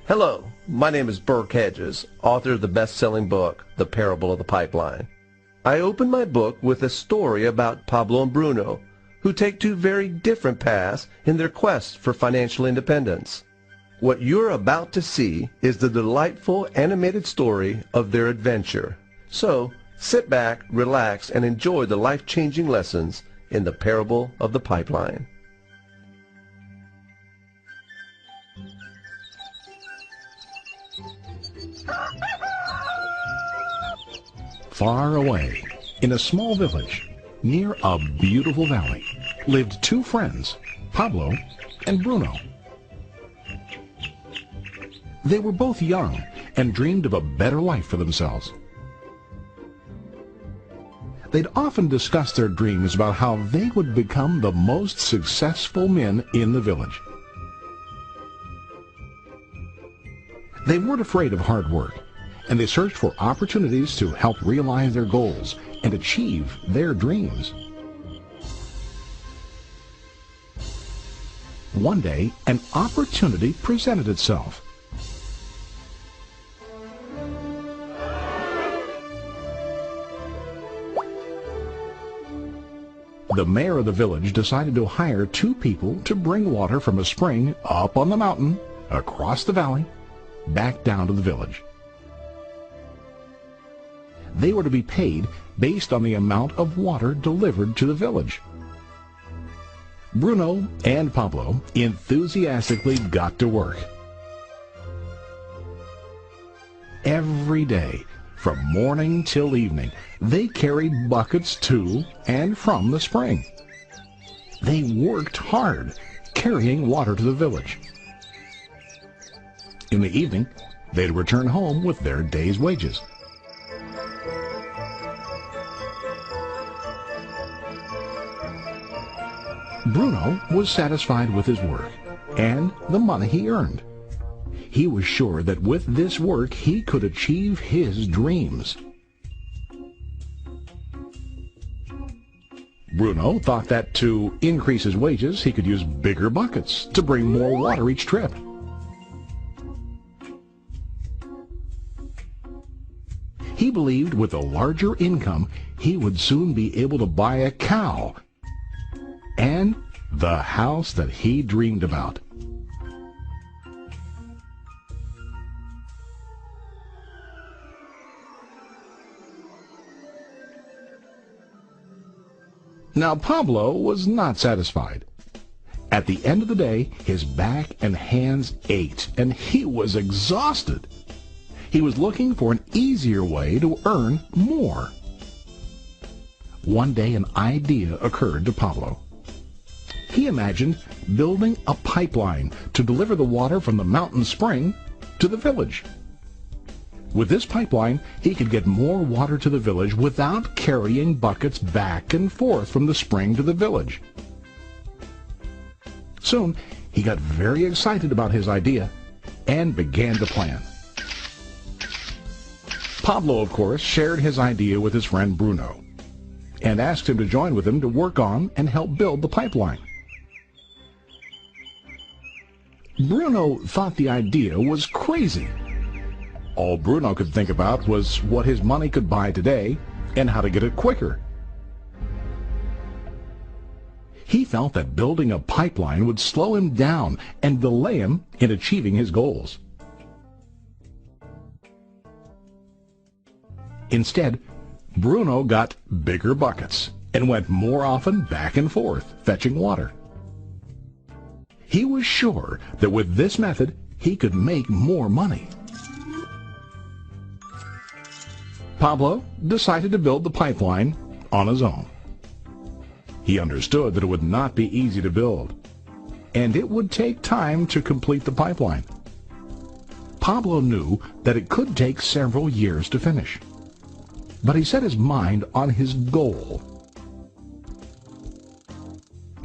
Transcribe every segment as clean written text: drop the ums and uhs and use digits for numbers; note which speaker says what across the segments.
Speaker 1: Hello, my name is Burke Hedges, author of the best-selling book, The Parable of the Pipeline. I open my book with a story about Pablo and Bruno, who take two very different paths in their quest for financial independence. What you're about to see is the delightful animated story of their adventure. So, sit back, relax, and enjoy the life-changing lessons in The Parable of the Pipeline.
Speaker 2: Far away, in a small village, near a beautiful valley, lived two friends, Pablo and Bruno. They were both young and dreamed of a better life for themselves. They'd often discuss their dreams about how they would become the most successful men in the village. They weren't afraid of hard work, and they searched for opportunities to help realize their goals and achieve their dreams. One day, an opportunity presented itself. The mayor of the village decided to hire two people to bring water from a spring up on the mountain, across the valley, back down to the village. They were to be paid based on the amount of water delivered to the village. Bruno and Pablo enthusiastically got to work. Every day, from morning till evening, they carried buckets to and from the spring. They worked hard, carrying water to the village. In the evening, they'd return home with their day's wages. Bruno was satisfied with his work and the money he earned. He was sure that with this work he could achieve his dreams. Bruno thought that to increase his wages he could use bigger buckets to bring more water each trip. He believed with a larger income he would soon be able to buy a cow and the house that he dreamed about. Now Pablo was not satisfied. At the end of the day, his back and hands ached, and he was exhausted. He was looking for an easier way to earn more. One day an idea occurred to Pablo. He imagined building a pipeline to deliver the water from the mountain spring to the village. With this pipeline, he could get more water to the village without carrying buckets back and forth from the spring to the village. Soon, he got very excited about his idea and began to plan. Pablo, of course, shared his idea with his friend Bruno and asked him to join with him to work on and help build the pipeline. Bruno thought the idea was crazy. All Bruno could think about was what his money could buy today and how to get it quicker. He felt that building a pipeline would slow him down and delay him in achieving his goals. Instead, Bruno got bigger buckets and went more often back and forth fetching water. He was sure that with this method he could make more money. Pablo decided to build the pipeline on his own. He understood that it would not be easy to build, and it would take time to complete the pipeline. Pablo knew that it could take several years to finish, but he set his mind on his goal.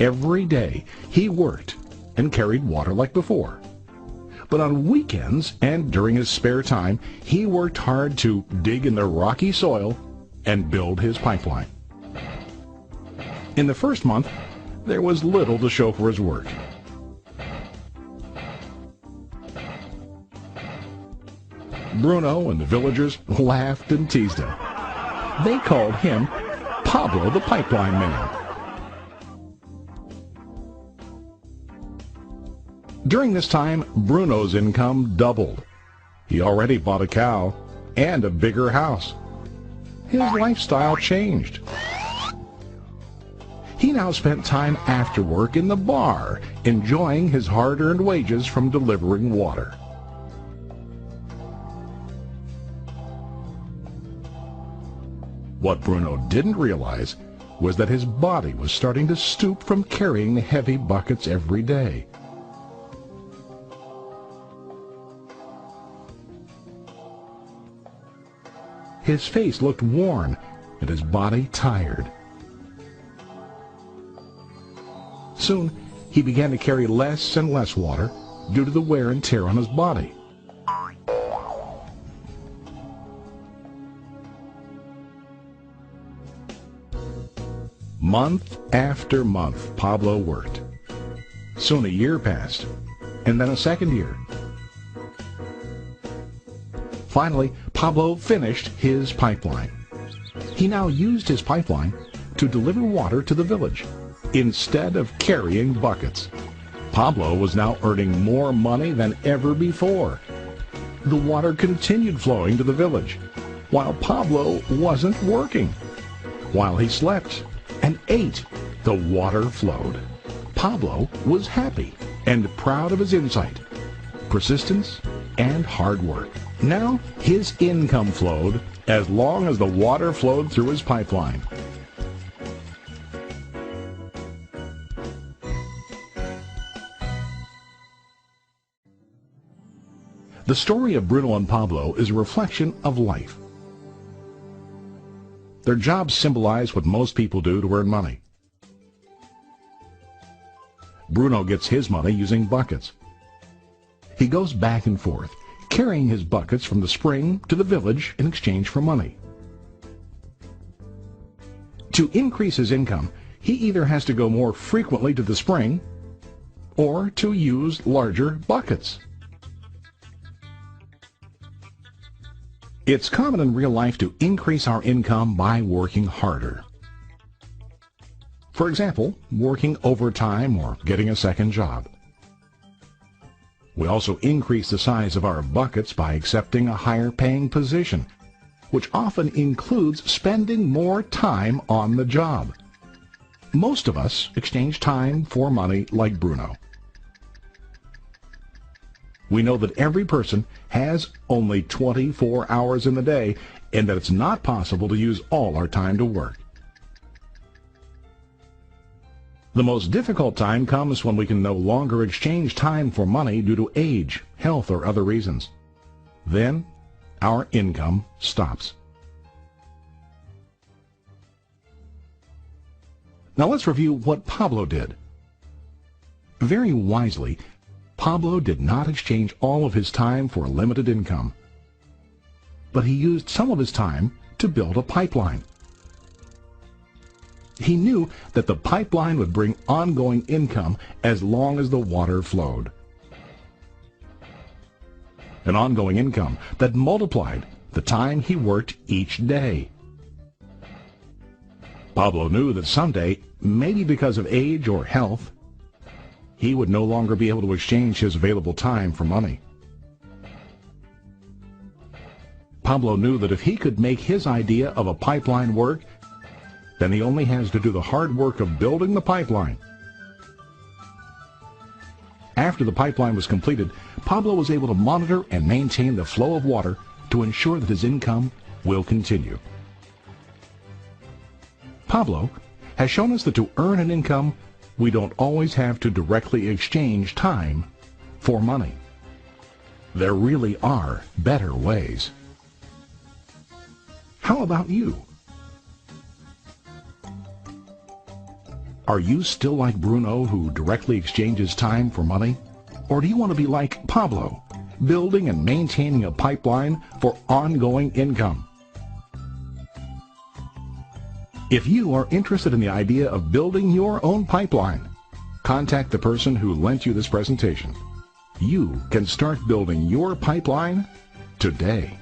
Speaker 2: Every day he worked and carried water like before. But on weekends and during his spare time, he worked hard to dig in the rocky soil and build his pipeline. In the first month, there was little to show for his work. Bruno and the villagers laughed and teased him. They called him Pablo the Pipeline Man. During this time, Bruno's income doubled. He already bought a cow and a bigger house. His lifestyle changed. He now spent time after work in the bar, enjoying his hard-earned wages from delivering water. What Bruno didn't realize was that his body was starting to stoop from carrying the heavy buckets every day. His face looked worn and his body tired. Soon, he began to carry less and less water due to the wear and tear on his body. Month after month, Pablo worked. Soon a year passed, and then a second year. Finally, Pablo finished his pipeline. He now used his pipeline to deliver water to the village instead of carrying buckets. Pablo was now earning more money than ever before. The water continued flowing to the village, while Pablo wasn't working. While he slept and ate, the water flowed. Pablo was happy and proud of his insight, persistence, and hard work. Now his income flowed as long as the water flowed through his pipeline. The story of Bruno and Pablo is a reflection of life. Their jobs symbolize what most people do to earn money. Bruno gets his money using buckets. He goes back and forth, carrying his buckets from the spring to the village in exchange for money. To increase his income, he either has to go more frequently to the spring or to use larger buckets. It's common in real life to increase our income by working harder. For example, working overtime or getting a second job. We also increase the size of our buckets by accepting a higher paying position, which often includes spending more time on the job. Most of us exchange time for money like Bruno. We know that every person has only 24 hours in the day and that it's not possible to use all our time to work. The most difficult time comes when we can no longer exchange time for money due to age, health, or other reasons. Then our income stops. Now let's review what Pablo did. Very wisely, Pablo did not exchange all of his time for a limited income, but he used some of his time to build a pipeline. He knew that the pipeline would bring ongoing income as long as the water flowed. An ongoing income that multiplied the time he worked each day. Pablo knew that someday, maybe because of age or health, he would no longer be able to exchange his available time for money. Pablo knew that if he could make his idea of a pipeline work, then he only has to do the hard work of building the pipeline. After the pipeline was completed, Pablo was able to monitor and maintain the flow of water to ensure that his income will continue. Pablo has shown us that to earn an income, we don't always have to directly exchange time for money. There really are better ways. How about you? Are you still like Bruno, who directly exchanges time for money? Or do you want to be like Pablo, building and maintaining a pipeline for ongoing income? If you are interested in the idea of building your own pipeline, contact the person who lent you this presentation. You can start building your pipeline today.